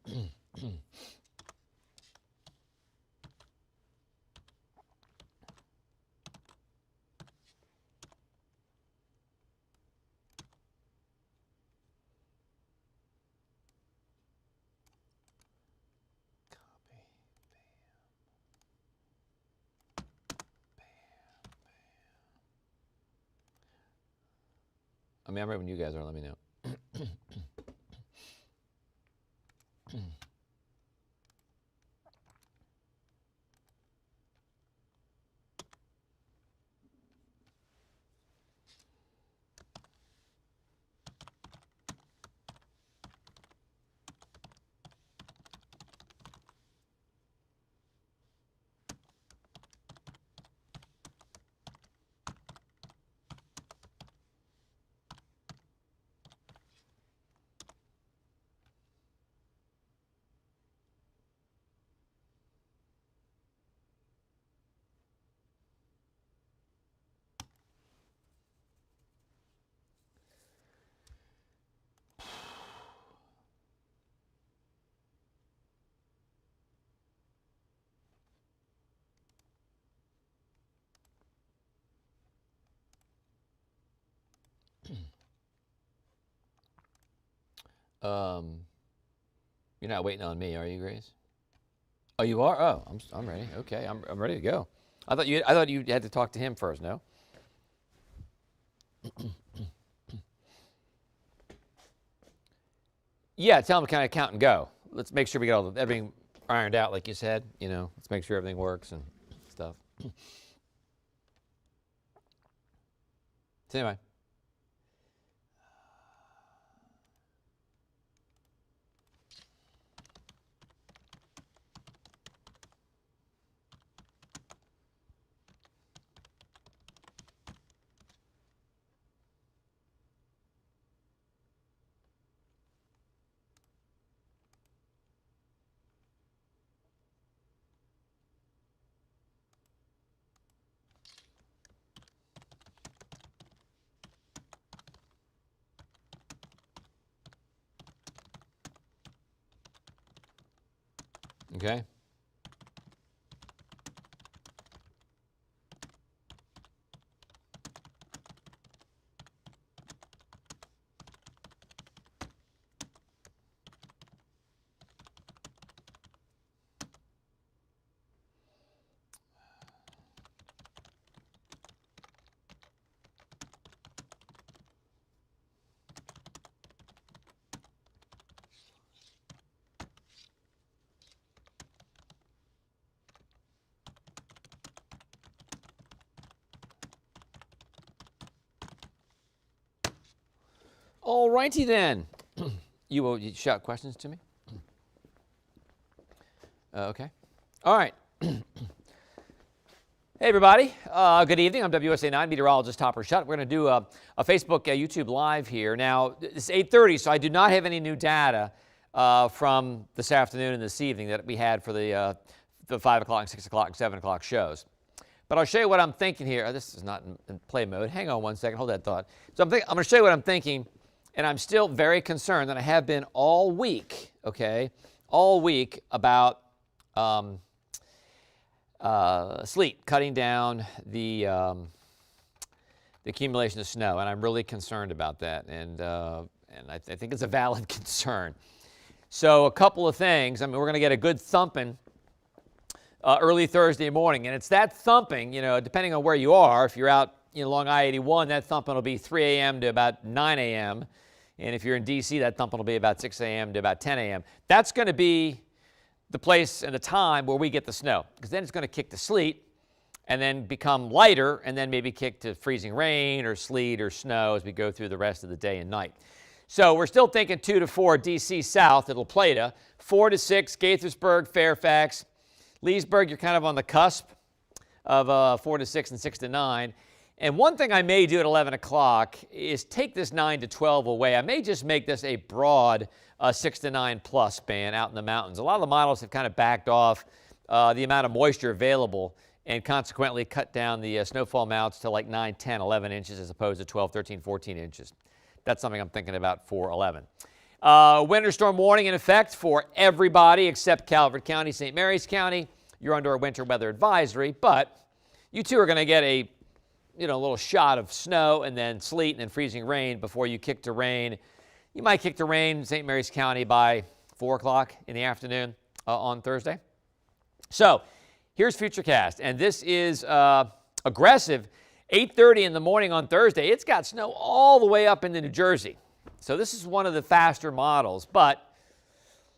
I mean, I'm ready when you guys are. Let me know. You're not waiting on me, are you, Grace? Oh, you are? Oh, I'm ready. Okay, I'm ready to go. I thought you had to talk to him first. No. Yeah, tell him to kind of count and go. Let's make sure we get everything ironed out, like you said. You know, let's make sure everything works and stuff. So anyway. Okay. All righty then. You will shout questions to me? Okay. All right. Hey, everybody. Good evening. I'm WSA 9 meteorologist Topper Shutt. We're going to do a Facebook, YouTube Live here. Now, it's 8:30, so I do not have any new data from this afternoon and this evening that we had for the 5 o'clock, 6 o'clock, 7 o'clock shows. But I'll show you what I'm thinking here. This is not in play mode. Hang on one second. Hold that thought. So I'm going to show you what I'm thinking. And I'm still very concerned, and I have been all week, okay, all week about sleet cutting down the accumulation of snow, and I'm really concerned about that, and I think it's a valid concern. So a couple of things. I mean, we're going to get a good thumping early Thursday morning, and it's that thumping, you know, depending on where you are. If you're out, you know, along I-81, that thumping will be 3 a.m. to about 9 a.m., and if you're in D.C., that thumping will be about 6 a.m. to about 10 a.m. That's going to be the place and the time where we get the snow, because then it's going to kick to sleet and then become lighter and then maybe kick to freezing rain or sleet or snow as we go through the rest of the day and night. So we're still thinking 2 to 4 D.C. south at La Plata, 4 to 6 Gaithersburg, Fairfax. Leesburg, you're kind of on the cusp of 4 to 6 and 6 to 9. And one thing I may do at 11 o'clock is take this 9 to 12 away. I may just make this a broad 6 to 9 plus band out in the mountains. A lot of the models have kind of backed off the amount of moisture available and consequently cut down the snowfall amounts to like 9, 10, 11 inches as opposed to 12, 13, 14 inches. That's something I'm thinking about for 11. Winter storm warning in effect for everybody except Calvert County, St. Mary's County. You're under a winter weather advisory, but you too are going to get a little shot of snow and then sleet and then freezing rain before you kick to rain. You might kick to rain in St. Mary's County by 4 o'clock in the afternoon on Thursday. So here's Futurecast, and this is aggressive. 8:30 in the morning on Thursday. It's got snow all the way up into New Jersey. So this is one of the faster models, but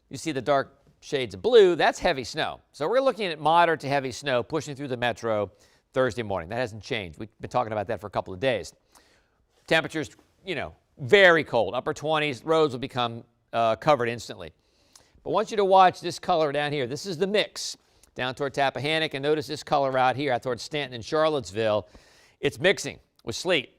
you see the dark shades of blue. That's heavy snow. So we're looking at moderate to heavy snow pushing through the metro Thursday morning. That hasn't changed. We've been talking about that for a couple of days. Temperatures, very cold, upper 20s. Roads will become covered instantly. But I want you to watch this color down here. This is the mix down toward Tappahannock, and notice this color out here out toward Stanton and Charlottesville. It's mixing with sleet.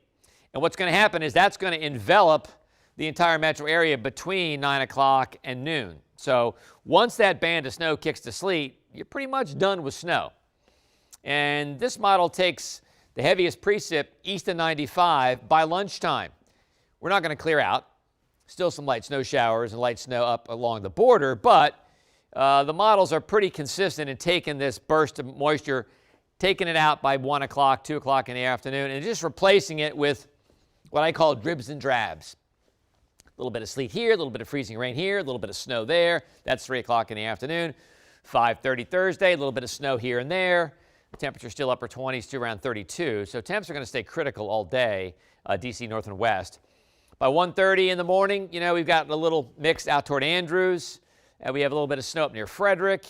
And what's going to happen is that's going to envelop the entire metro area between 9 o'clock and noon. So once that band of snow kicks to sleet, you're pretty much done with snow. And this model takes the heaviest precip east of 95 by lunchtime. We're not going to clear out. Still some light snow showers and light snow up along the border, but the models are pretty consistent in taking this burst of moisture, taking it out by 1 o'clock, 2 o'clock in the afternoon, and just replacing it with what I call dribs and drabs. A little bit of sleet here, a little bit of freezing rain here, a little bit of snow there. That's 3 o'clock in the afternoon. 5:30 Thursday, a little bit of snow here and there. The temperature still upper 20s to around 32. So temps are going to stay critical all day, D.C. north and west. By 1:30 in the morning, we've got a little mix out toward Andrews. And we have a little bit of snow up near Frederick.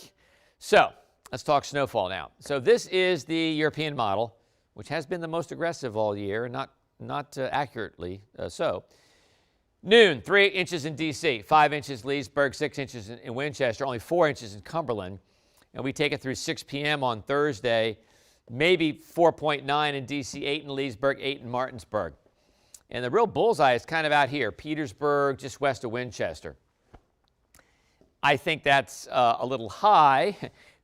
So let's talk snowfall now. So this is the European model, which has been the most aggressive all year, not accurately so. Noon, 3 inches in D.C., 5 inches Leesburg, 6 inches in Winchester, only 4 inches in Cumberland. And we take it through 6 p.m. on Thursday, maybe 4.9 in D.C., 8 in Leesburg, 8 in Martinsburg. And the real bullseye is kind of out here, Petersburg, just west of Winchester. I think that's a little high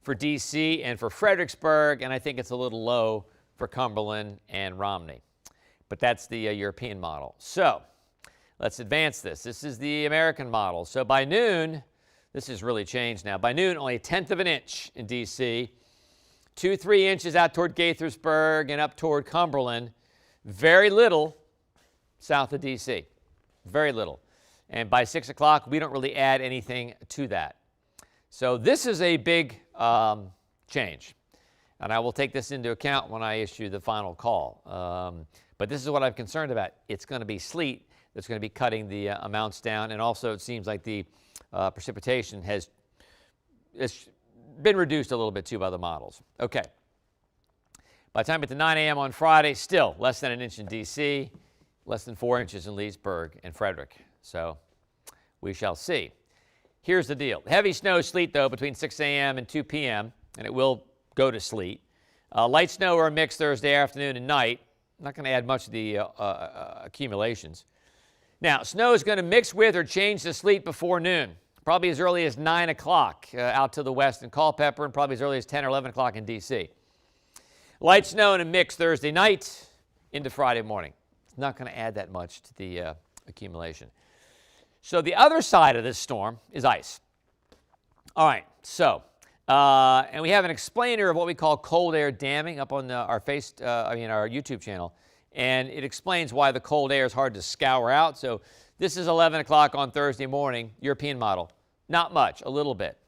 for D.C. and for Fredericksburg, and I think it's a little low for Cumberland and Romney. But that's the European model. So let's advance this. This is the American model. So by noon, this has really changed now. By noon, only 1/10 of an inch in D.C., 2-3 inches out toward Gaithersburg and up toward Cumberland. Very little south of D.C., very little. And by 6 o'clock, we don't really add anything to that. So this is a big change. And I will take this into account when I issue the final call. But this is what I'm concerned about. It's going to be sleet that's going to be cutting the amounts down. And also it seems like the precipitation has been reduced a little bit too by the models. Okay. By the time at 9 a.m. on Friday, still less than an inch in D.C., less than 4 inches in Leesburg and Frederick. So we shall see. Here's the deal. Heavy snow, sleet, though, between 6 a.m. and 2 p.m., and it will go to sleet. Light snow or a mix Thursday afternoon and night. Not going to add much of the accumulations. Now, snow is going to mix with or change to sleet before noon, probably as early as 9 o'clock out to the west in Culpeper, and probably as early as 10 or 11 o'clock in D.C. Light snow and a mix Thursday night into Friday morning. It's not going to add that much to the accumulation. So the other side of this storm is ice. All right, so, and we have an explainer of what we call cold air damming up on our YouTube channel. And it explains why the cold air is hard to scour out. So this is 11 o'clock on Thursday morning, European model. Not much, a little bit.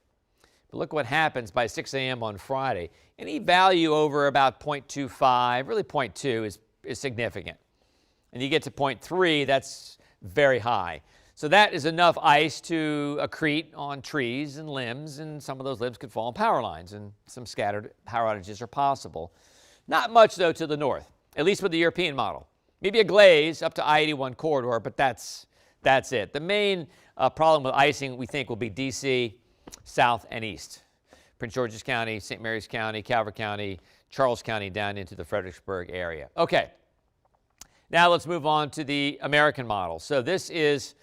But look what happens by 6 a.m. on Friday. Any value over about 0.25, really 0.2 is significant. And you get to 0.3, that's very high. So that is enough ice to accrete on trees and limbs, and some of those limbs could fall on power lines, and some scattered power outages are possible. Not much, though, to the north, at least with the European model. Maybe a glaze up to I-81 corridor, but that's it. The main problem with icing, we think, will be D.C., south and east. Prince George's County, St. Mary's County, Calvert County, Charles County, down into the Fredericksburg area. Okay. Now let's move on to the American model. So this is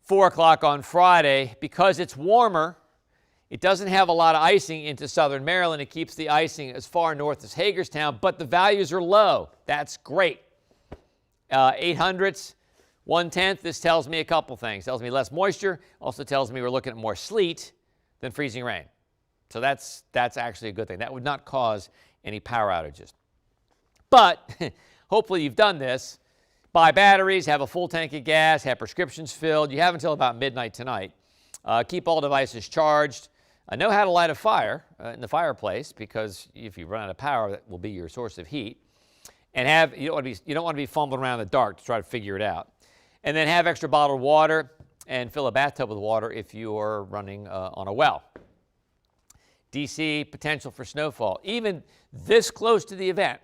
4 o'clock on Friday. Because it's warmer, it doesn't have a lot of icing into southern Maryland. It keeps the icing as far north as Hagerstown, but the values are low. That's great. 800s, 1/10, this tells me a couple things. Tells me less moisture. Also tells me we're looking at more sleet than freezing rain. So that's actually a good thing. That would not cause any power outages. But hopefully you've done this. Buy batteries, have a full tank of gas, have prescriptions filled. You have until about midnight tonight. Keep all devices charged. Know how to light a fire in the fireplace, because if you run out of power, that will be your source of heat. And you don't want to be fumbling around in the dark to try to figure it out. And then have extra bottled water and fill a bathtub with water if you're running on a well. DC, potential for snowfall. Even this close to the event,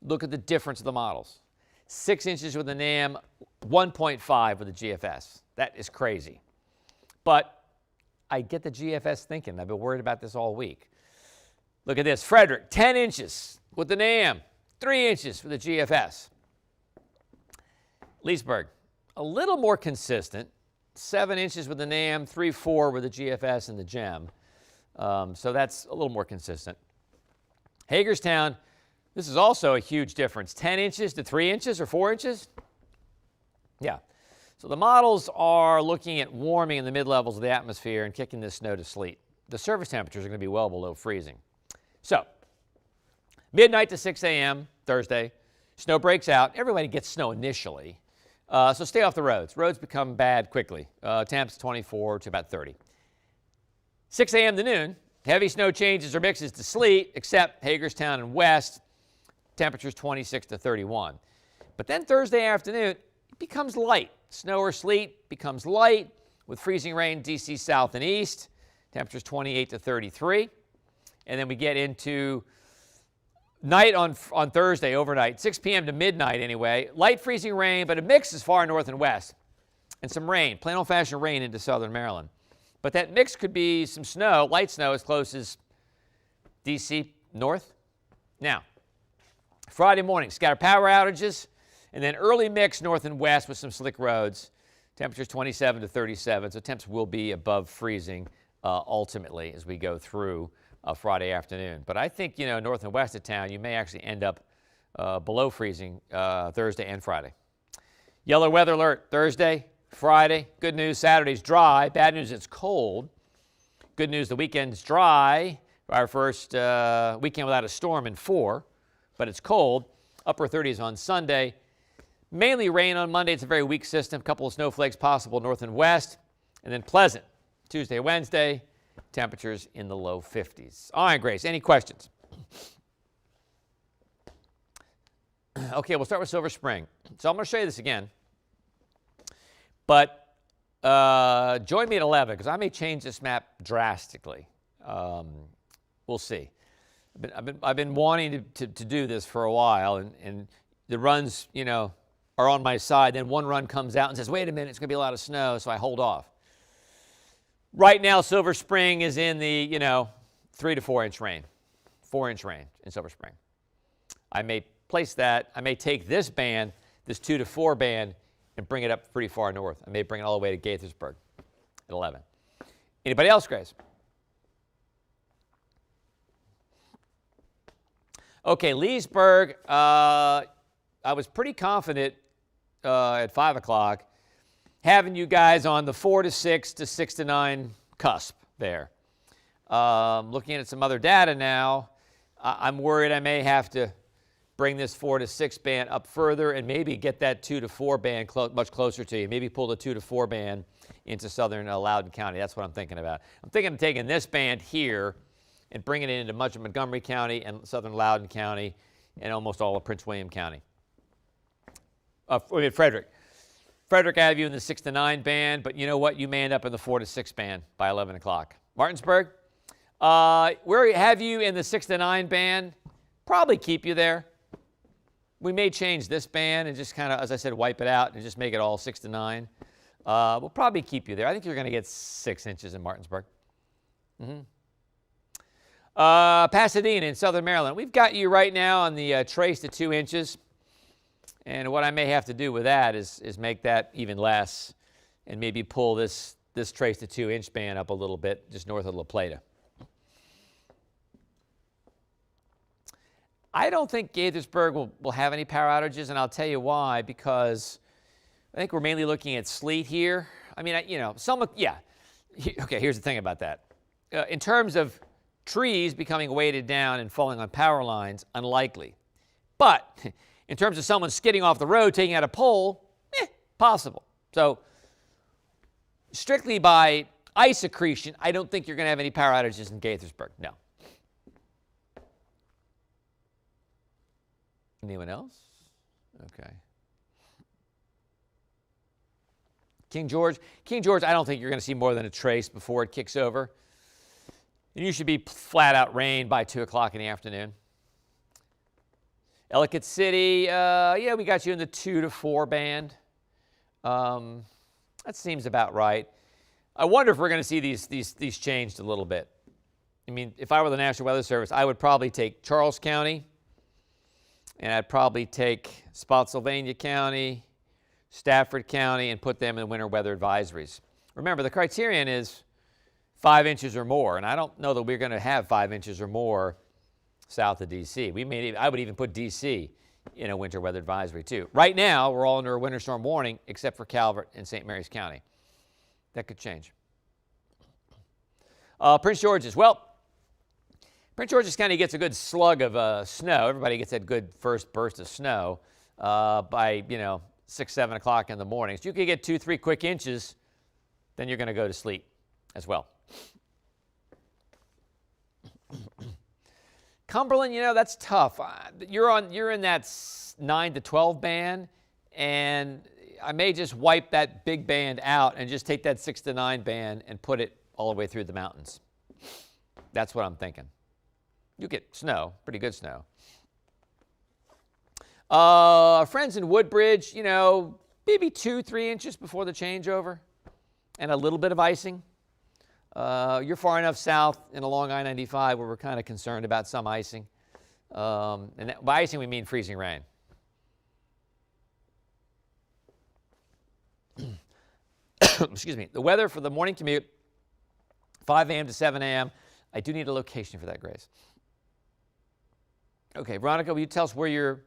look at the difference of the models. 6 inches with the NAM, 1.5 with the GFS. That is crazy. But I get the GFS thinking. I've been worried about this all week. Look at this. Frederick, 10 inches with the NAM, 3 inches with the GFS. Leesburg, a little more consistent. 7 inches with the NAM, 3-4 with the GFS and the GEM. So that's a little more consistent. Hagerstown, this is also a huge difference. 10 inches to 3 inches or 4 inches? Yeah. So the models are looking at warming in the mid-levels of the atmosphere and kicking this snow to sleet. The surface temperatures are going to be well below freezing. So midnight to 6 a.m. Thursday, snow breaks out. Everybody gets snow initially. So stay off the roads. Roads become bad quickly. Temps 24 to about 30. 6 a.m. to noon, heavy snow changes or mixes to sleet, except Hagerstown and west, temperatures 26 to 31. But then Thursday afternoon, it becomes light. Snow or sleet becomes light with freezing rain DC south and east, temperatures 28 to 33. And then we get into night on Thursday, overnight, 6 p.m. to midnight anyway. Light freezing rain, but a mix is far north and west. And some rain, plain old-fashioned rain into southern Maryland. But that mix could be some snow, light snow as close as DC north. Now, Friday morning, scattered power outages, and then early mix north and west with some slick roads. Temperatures 27 to 37, so temps will be above freezing ultimately as we go through Friday afternoon. But I think, north and west of town, you may actually end up below freezing Thursday and Friday. Yellow weather alert Thursday, Friday. Good news, Saturday's dry. Bad news, it's cold. Good news, the weekend's dry. Our first weekend without a storm in 4, but it's cold. Upper 30s on Sunday. Mainly rain on Monday. It's a very weak system. A couple of snowflakes possible north and west. And then pleasant Tuesday, Wednesday. Temperatures in the low 50s. All right, Grace, any questions? Okay, we'll start with Silver Spring. So I'm going to show you this again. But join me at 11, because I may change this map drastically. We'll see. I've been wanting to do this for a while, and the runs, are on my side. Then one run comes out and says, wait a minute, it's going to be a lot of snow, so I hold off. Right now, Silver Spring is in the, 3 to 4 inch rain, 4 inch rain in Silver Spring. I may place that. I may take this band, this 2 to 4 band, and bring it up pretty far north. I may bring it all the way to Gaithersburg at 11. Anybody else, Grace? Okay, Leesburg, I was pretty confident at 5 o'clock having you guys on the 4 to 6 to 6 to 9 cusp there. Looking at some other data now, I'm worried I may have to bring this 4 to 6 band up further and maybe get that 2 to 4 band much closer to you. Maybe pull the 2 to 4 band into southern Loudoun County. That's what I'm thinking about. I'm thinking of taking this band here and bringing it into much of Montgomery County and southern Loudoun County and almost all of Prince William County. Frederick. Frederick, I have you in the 6 to 9 band, but you know what? You may end up in the 4 to 6 band by 11 o'clock. Martinsburg, where have you in the 6 to 9 band? Probably keep you there. We may change this band and just kind of, as I said, wipe it out and just make it all 6 to 9. We'll probably keep you there. I think you're going to get 6 inches in Martinsburg. Pasadena in southern Maryland. We've got you right now on the trace to 2 inches. And what I may have to do with that is make that even less and maybe pull this trace to 2 inch band up a little bit just north of La Plata. I don't think Gaithersburg will have any power outages, and I'll tell you why. Because I think we're mainly looking at sleet here. I mean, some, yeah. Okay, here's the thing about that. In terms of trees becoming weighted down and falling on power lines, unlikely. But in terms of someone skidding off the road, taking out a pole, possible. So strictly by ice accretion, I don't think you're going to have any power outages in Gaithersburg. No. Anyone else? Okay. King George, I don't think you're going to see more than a trace before it kicks over. And you should be flat out rain by 2 o'clock in the afternoon. Ellicott City, yeah, we got you in the 2 to 4 band. That seems about right. I wonder if we're going to see these changed a little bit. I mean, if I were the National Weather Service, I would probably take Charles County, and I'd probably take Spotsylvania County, Stafford County, and put them in winter weather advisories. Remember, the criterion is 5 inches or more, and I don't know that we're going to have 5 inches or more south of D.C. I would even put D.C. in a winter weather advisory, too. Right now, we're all under a winter storm warning, except for Calvert and St. Mary's County. That could change. Prince George's. Well, Prince George's County gets a good slug of snow. Everybody gets that good first burst of snow by, 6, 7 o'clock in the morning. So you could get 2, 3 quick inches, then you're going to go to sleet as well. Cumberland, that's tough. You're in that 9 to 12 band, and I may just wipe that big band out and just take that 6 to 9 band and put it all the way through the mountains. That's what I'm thinking. You get snow, pretty good snow. Friends in Woodbridge, maybe 2, 3 inches before the changeover, and a little bit of icing. You're far enough south in along I-95 where we're kind of concerned about some icing. And by icing, we mean freezing rain. Excuse me. The weather for the morning commute, 5 a.m. to 7 a.m. I do need a location for that, Grace. Okay, Veronica, will you tell us where you're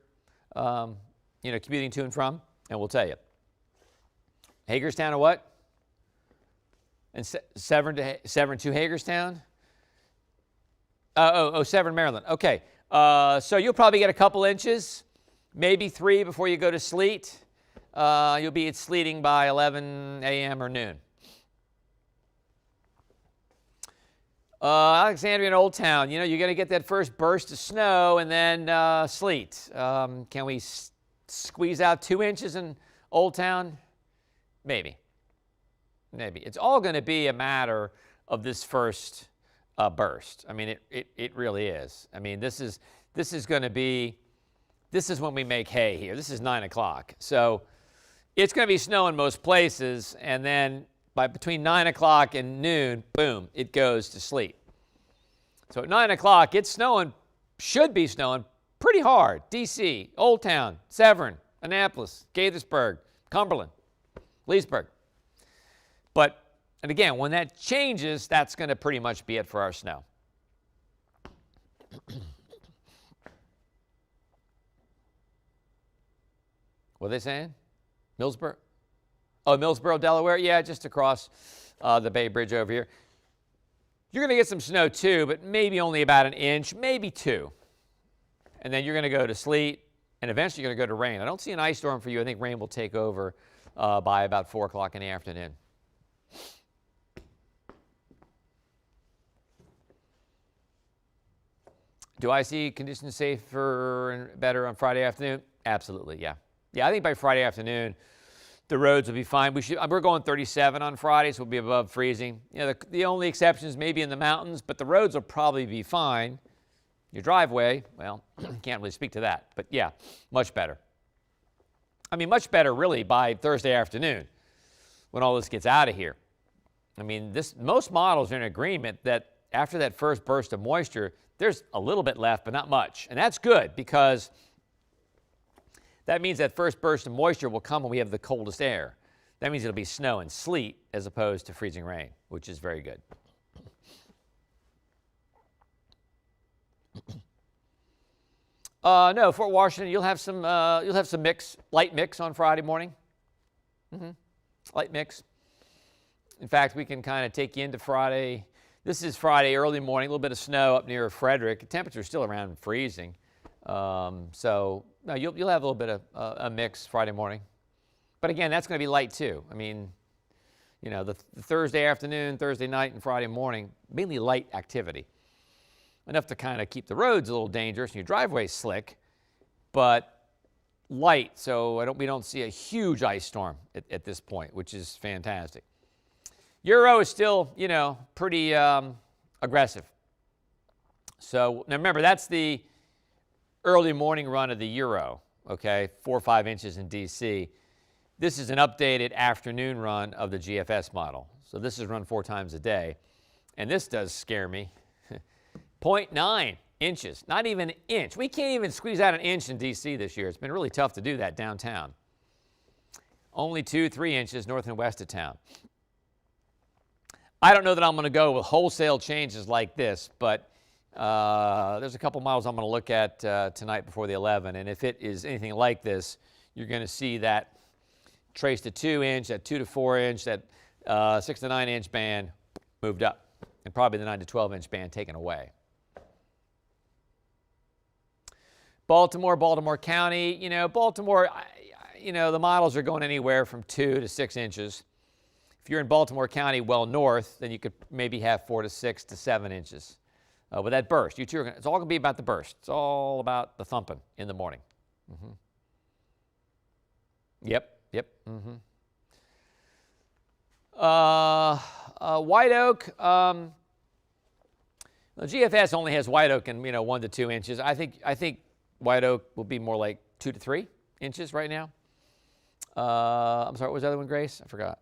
commuting to and from? And we'll tell you. Hagerstown or what? And Severn to Hagerstown? Severn, Maryland. Okay. So you'll probably get a couple inches, maybe 3 before you go to sleet. You'll be sleeting by 11 a.m. or noon. Alexandria and Old Town, you're going to get that first burst of snow and then sleet. Can we squeeze out 2 inches in Old Town? Maybe. It's all going to be a matter of this first burst. I mean, it really is. I mean, this is when we make hay here. This is 9 o'clock. So it's going to be snow in most places, and then between 9 o'clock and noon, boom, it goes to sleet. So at 9 o'clock, should be snowing pretty hard. D.C., Old Town, Severn, Annapolis, Gaithersburg, Cumberland, Leesburg. And again, when that changes, that's going to pretty much be it for our snow. What are they saying? Millsboro? Oh, Millsboro, Delaware? Yeah, just across the Bay Bridge over here. You're going to get some snow too, but maybe only about 1 inch, maybe 2. And then you're going to go to sleet, and eventually you're going to go to rain. I don't see an ice storm for you. I think rain will take over by about 4 o'clock in the afternoon. Do I see conditions safer and better on Friday afternoon? Absolutely, yeah. Yeah, I think by Friday afternoon, the roads will be fine. We're going 37 on Friday, so we'll be above freezing. The only exceptions may be in the mountains, but the roads will probably be fine. Your driveway, well, can't really speak to that. But yeah, much better. I mean, much better really by Thursday afternoon when all this gets out of here. I mean, most models are in agreement that after that first burst of moisture, there's a little bit left, but not much. And that's good because that means that first burst of moisture will come when we have the coldest air. That means it'll be snow and sleet as opposed to freezing rain, which is very good. No, Fort Washington, you'll have some light mix on Friday morning. Light mix. In fact, we can kind of take you into Friday. This is Friday early morning, a little bit of snow up near Frederick. The temperature's still around freezing. So no, you'll have a little bit of a mix Friday morning. But again, that's going to be light too. I mean, you know, the Thursday afternoon, Thursday night, and Friday morning, mainly light activity. Enough to kind of keep the roads a little dangerous and your driveway slick, but light, so we don't see a huge ice storm at this point, which is fantastic. Euro is still, you know, pretty aggressive. So now remember, that's the early morning run of the Euro, okay, 4 or 5 inches in DC. This is an updated afternoon run of the GFS model. So this is run 4 times a day. And this does scare me. 0.9 inches, not even an inch. We can't even squeeze out an inch in DC this year. It's been really tough to do that downtown. Only 2-3 inches north and west of town. I don't know that I'm going to go with wholesale changes like this, but there's a couple models I'm going to look at tonight before the 11, and if it is anything like this, you're going to see that trace to 2-inch, that 2 to 4 inch, that 6 to 9 inch band moved up, and probably the 9 to 12 inch band taken away. Baltimore County, you know, Baltimore, you know, the models are going anywhere from 2 to 6 inches. If you're in Baltimore County well north, then you could maybe have 4 to 6 to 7 inches with that burst. It's all going to be about the burst. It's all about the thumping in the morning. Yep. White Oak, the GFS only has White Oak in, you know, 1 to 2 inches. I think White Oak will be more like 2 to 3 inches right now. I'm sorry, what was the other one, Grace? I forgot.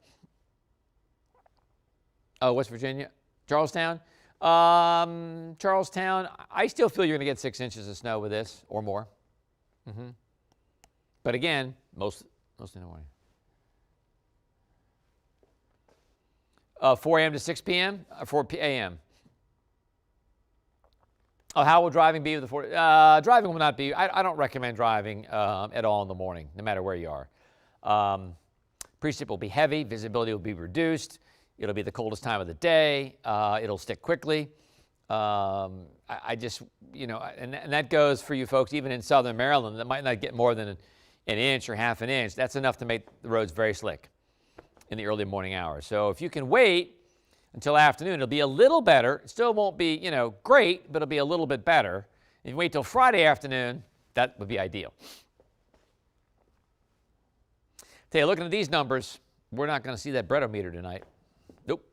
Oh, West Virginia. Charlestown. Charlestown, I still feel you're going to get 6 inches of snow with this or more. But again, most in the morning. 4 a.m. to 6 p.m. 4 a.m. Oh, how will driving be with the 4? Driving will not be. I don't recommend driving at all in the morning, no matter where you are. Precip will be heavy. Visibility will be reduced. It'll be the coldest time of the day. It'll stick quickly. I just, you know, and that goes for you folks even in southern Maryland that might not get more than an inch or half an inch. That's enough to make the roads very slick in the early morning hours. So if you can wait until afternoon, it'll be a little better. It still won't be, you know, great, but it'll be a little bit better. If you wait till Friday afternoon, that would be ideal. Tell you, looking at these numbers, we're not going to see that breadometer tonight. Nope.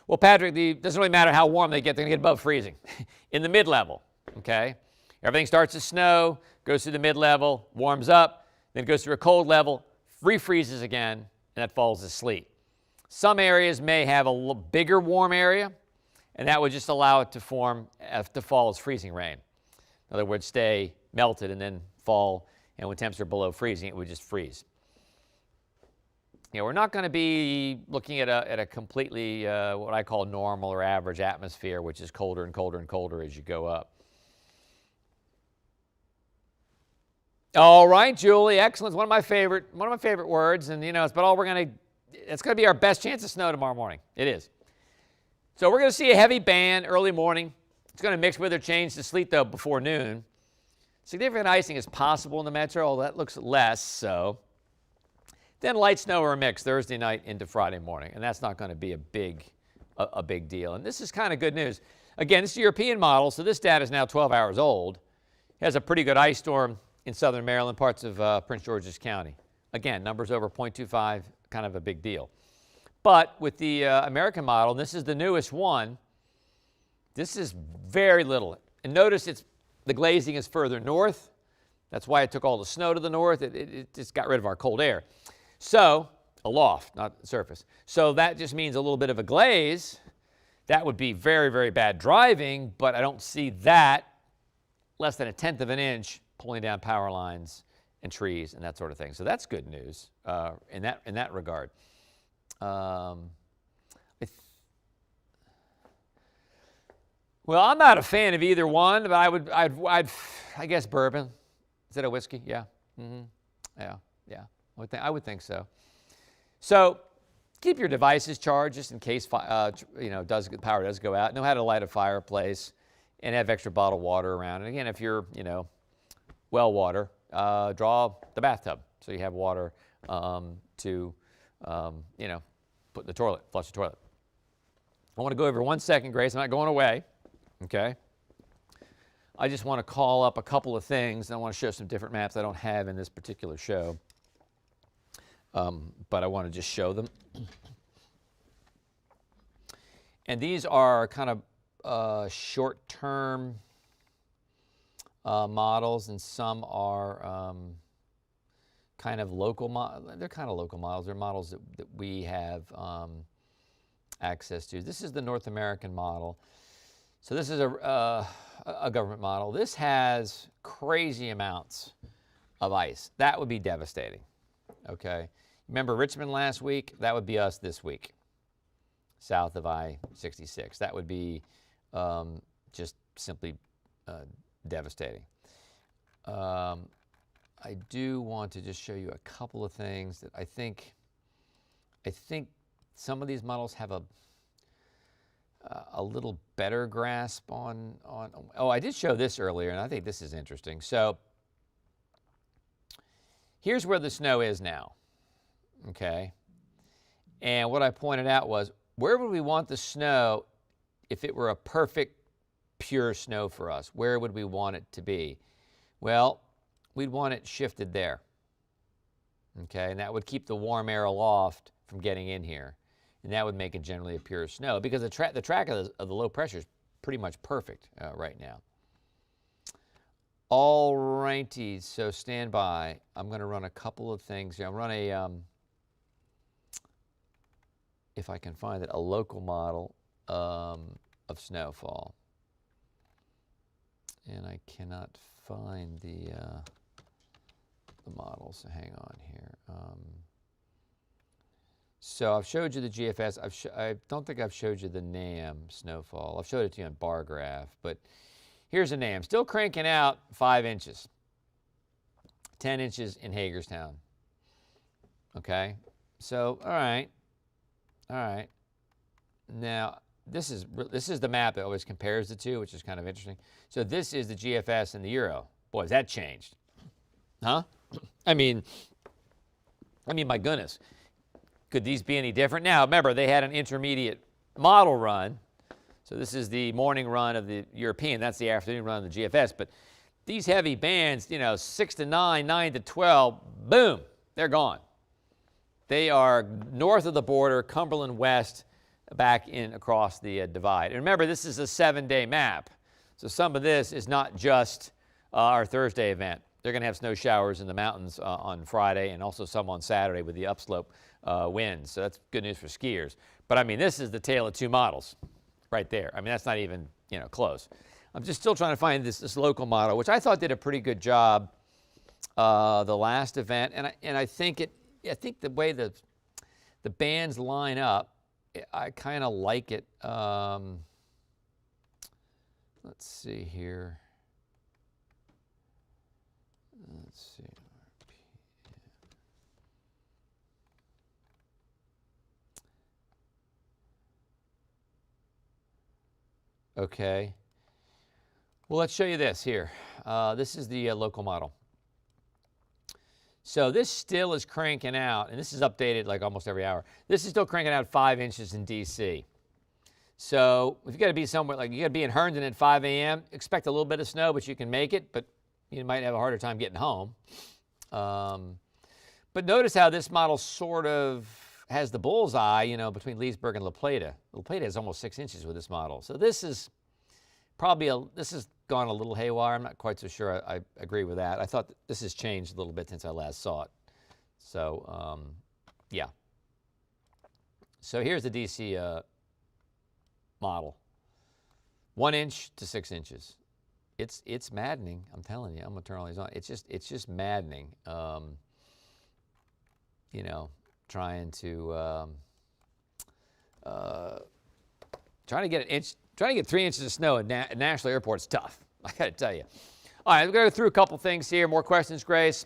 Well, Patrick, it doesn't really matter how warm they get. They're going to get above freezing in the mid-level, okay? Everything starts to snow, goes through the mid-level, warms up, then goes through a cold level, refreezes again, and that falls to sleet. Some areas may have a little bigger warm area, and that would just allow it to fall as freezing rain. In other words, stay melted and then fall, and when temps are below freezing, it would just freeze. You know, we're not going to be looking at a completely what I call normal or average atmosphere, which is colder and colder and colder as you go up. All right, Julie, excellent. It's one of my favorite words, and you know, it's going to be our best chance of snow tomorrow morning. It is. So we're going to see a heavy band early morning. It's going to mix with or change to sleet though before noon. Significant icing is possible in the metro, although that looks less so. Then light snow or a mix Thursday night into Friday morning, and that's not going to be a big deal. And this is kind of good news. Again, this is a European model, so this data is now 12 hours old. It has a pretty good ice storm in southern Maryland, parts of Prince George's County. Again, numbers over 0.25, kind of a big deal. But with the American model, and this is the newest one, this is very little. And notice the glazing is further north. That's why it took all the snow to the north. It just got rid of our cold air. So, aloft, not the surface. So that just means a little bit of a glaze. That would be very, very bad driving, but I don't see that less than 1/10 of an inch pulling down power lines and trees and that sort of thing. So that's good news in that regard. Well, I'm not a fan of either one, but I guess bourbon. Is that a whiskey? Yeah. Yeah. I would think so. So keep your devices charged just in case power does go out. Know how to light a fireplace and have extra bottled water around. And again, if you're, well water, draw the bathtub so you have water to, put in the toilet, flush the toilet. I want to go over 1 second, Grace. I'm not going away, okay? I just want to call up a couple of things, and I want to show some different maps I don't have in this particular show. But I want to just show them. And these are kind of short-term models, and some are kind of local. They're kind of local models. They're models that we have access to. This is the North American model. So this is a government model. This has crazy amounts of ice. That would be devastating. Okay. Remember Richmond last week? That would be us this week, south of I-66. That would be just simply devastating. I do want to just show you a couple of things that I think some of these models have a little better grasp on. Oh, I did show this earlier, and I think this is interesting. So here's where the snow is now, okay? And what I pointed out was, where would we want the snow if it were a perfect, pure snow for us? Where would we want it to be? Well, we'd want it shifted there, okay? And that would keep the warm air aloft from getting in here. And that would make it generally a pure snow, because the track of the low pressure is pretty much perfect right now. All righty, so stand by. I'm going to run a couple of things here. I'll run a, if I can find it, a local model of snowfall. And I cannot find the model, so hang on here. So I've showed you the GFS. I don't think I've showed you the NAM snowfall. I've showed it to you on bar graph, but here's a NAM. Still cranking out 5 inches. 10 inches in Hagerstown. Okay? So, all right. Now, this is the map that always compares the two, which is kind of interesting. So this is the GFS and the Euro. Boy, has that changed. Huh? I mean, my goodness. Could these be any different? Now, remember, they had an intermediate model run. So this is the morning run of the European. That's the afternoon run of the GFS. But these heavy bands, 6 to 9, 9 to 12, boom, they're gone. They are north of the border, Cumberland West, back in across the divide. And remember, this is a 7-day map. So some of this is not just our Thursday event. They're going to have snow showers in the mountains on Friday, and also some on Saturday with the upslope winds. So that's good news for skiers. But I mean, this is the tale of two models right there. I mean, that's not even, close. I'm just still trying to find this local model, which I thought did a pretty good job the last event. And I think the way the bands line up, I kind of like it. Let's see here. Let's see. Okay. Well, let's show you this here. This is the local model. So this still is cranking out, and this is updated like almost every hour. This is still cranking out 5 inches in D.C. So if you got to be somewhere, like you got to be in Herndon at 5 a.m., expect a little bit of snow, but you can make it, but you might have a harder time getting home. But notice how this model sort of has the bullseye, between Leesburg and La Plata. La Plata has almost 6 inches with this model. So this is probably this has gone a little haywire. I'm not quite so sure I agree with that. I thought this has changed a little bit since I last saw it. So, yeah. So here's the DC model. 1 inch to 6 inches. It's maddening. I'm telling you. I'm gonna turn all these on. It's just maddening. Trying to get 3 inches of snow at Nashville Airport's tough. I got to tell you. All right, we're going to go through a couple things here. More questions, Grace.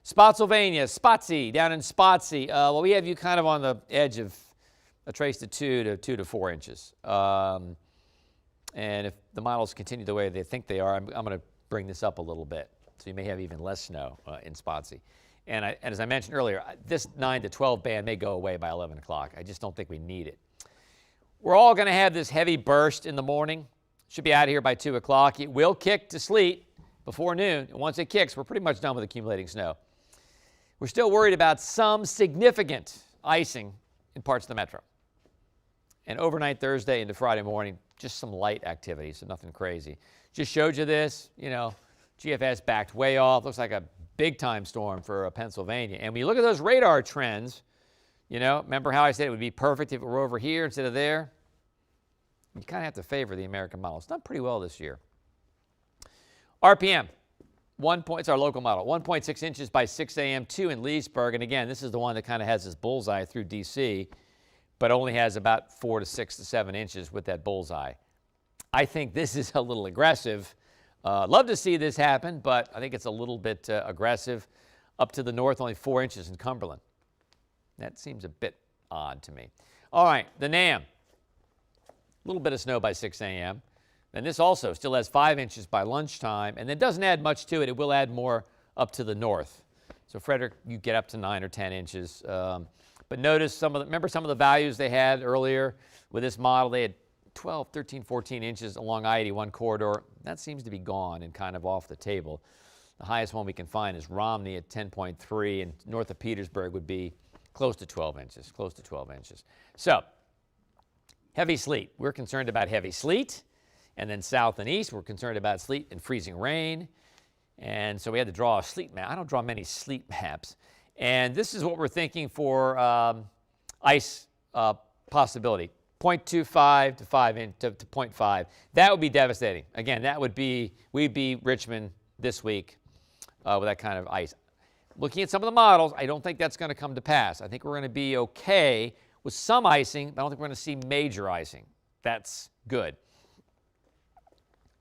Spotsylvania, Spotsy, down in Spotsy. Well, we have you kind of on the edge of a trace to 2 to 4 inches. And if the models continue the way they think they are, I'm going to bring this up a little bit. So you may have even less snow in Spotsy. And as I mentioned earlier, this 9 to 12 band may go away by 11 o'clock. I just don't think we need it. We're all going to have this heavy burst in the morning. Should be out of here by 2 o'clock. It will kick to sleet before noon. And once it kicks, we're pretty much done with accumulating snow. We're still worried about some significant icing in parts of the metro. And overnight Thursday into Friday morning, just some light activity, so nothing crazy. Just showed you this, GFS backed way off. Looks like a big-time storm for Pennsylvania. And when you look at those radar trends, remember how I said it would be perfect if it were over here instead of there? You kind of have to favor the American model. It's done pretty well this year. RPM, it's our local model, 1.6 inches by 6 a.m., 2 in Leesburg. And again, this is the one that kind of has this bullseye through D.C., but only has about 4 to 6 to 7 inches with that bullseye. I think this is a little aggressive. Love to see this happen, but I think it's a little bit aggressive. Up to the north, only 4 inches in Cumberland. That seems a bit odd to me. All right, the NAM. A little bit of snow by 6 a.m. And this also still has 5 inches by lunchtime, and it doesn't add much to it. It will add more up to the north. So Frederick, you get up to 9 or 10 inches. But notice remember some of the values they had earlier with this model? They had 12, 13, 14 inches along I-81 corridor. That seems to be gone and kind of off the table. The highest one we can find is Romney at 10.3, and north of Petersburg would be close to 12 inches, So, heavy sleet. We're concerned about heavy sleet. And then south and east, we're concerned about sleet and freezing rain. And so we had to draw a sleet map. I don't draw many sleet maps. And this is what we're thinking for ice possibility. 0.25 to 0.5. That would be devastating. Again, we'd be Richmond this week with that kind of ice. Looking at some of the models, I don't think that's going to come to pass. I think we're going to be okay with some icing, but I don't think we're going to see major icing. That's good.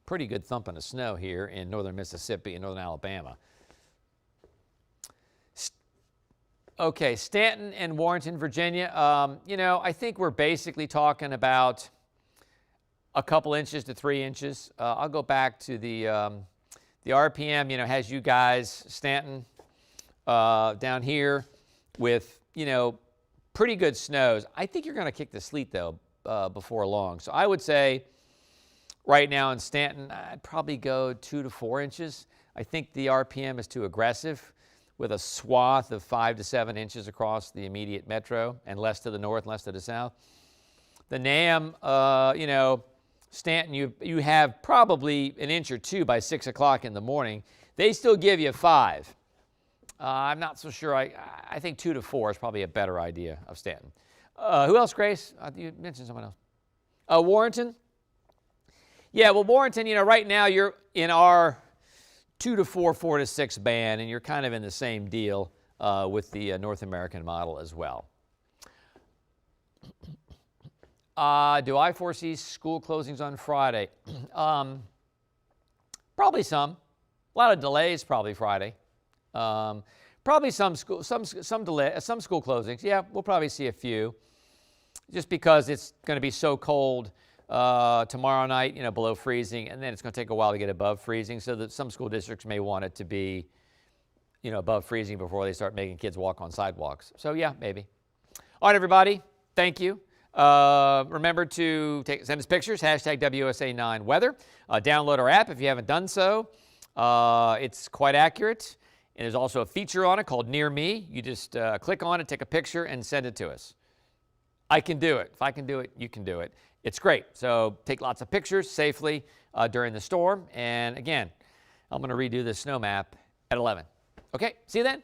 Pretty good thumping of snow here in northern Mississippi and northern Alabama. Okay, Stanton and Warrenton, Virginia. I think we're basically talking about a couple inches to 3 inches. I'll go back to the RPM, has you guys, Stanton, down here with, pretty good snows. I think you're going to kick the sleet, though, before long. So I would say right now in Stanton, I'd probably go 2 to 4 inches. I think the RPM is too aggressive with a swath of 5 to 7 inches across the immediate metro and less to the north, less to the south. The NAM, Stanton, you have probably an inch or 2 by 6 o'clock in the morning. They still give you 5. I'm not so sure. I think 2 to 4 is probably a better idea of Stanton. Who else, Grace? You mentioned someone else. Warrenton? Yeah, well, Warrenton, right now you're in our 2 to 4, 4 to 6 band, and you're kind of in the same deal with the North American model as well. Do I foresee school closings on Friday? Probably some. A lot of delays probably Friday. Probably some school closings. Yeah, we'll probably see a few, just because it's going to be so cold tomorrow night, below freezing, and then it's going to take a while to get above freezing, so that some school districts may want it to be, above freezing before they start making kids walk on sidewalks. So yeah, maybe. All right, everybody, thank you. Remember to send us pictures, #WSA9weather. Download our app if you haven't done so. It's quite accurate, and there's also a feature on it called Near Me. You just click on it, take a picture, and send it to us. I can do it. If I can do it, you can do it. It's great. So take lots of pictures safely during the storm. And again, I'm going to redo this snow map at 11. Okay, see you then.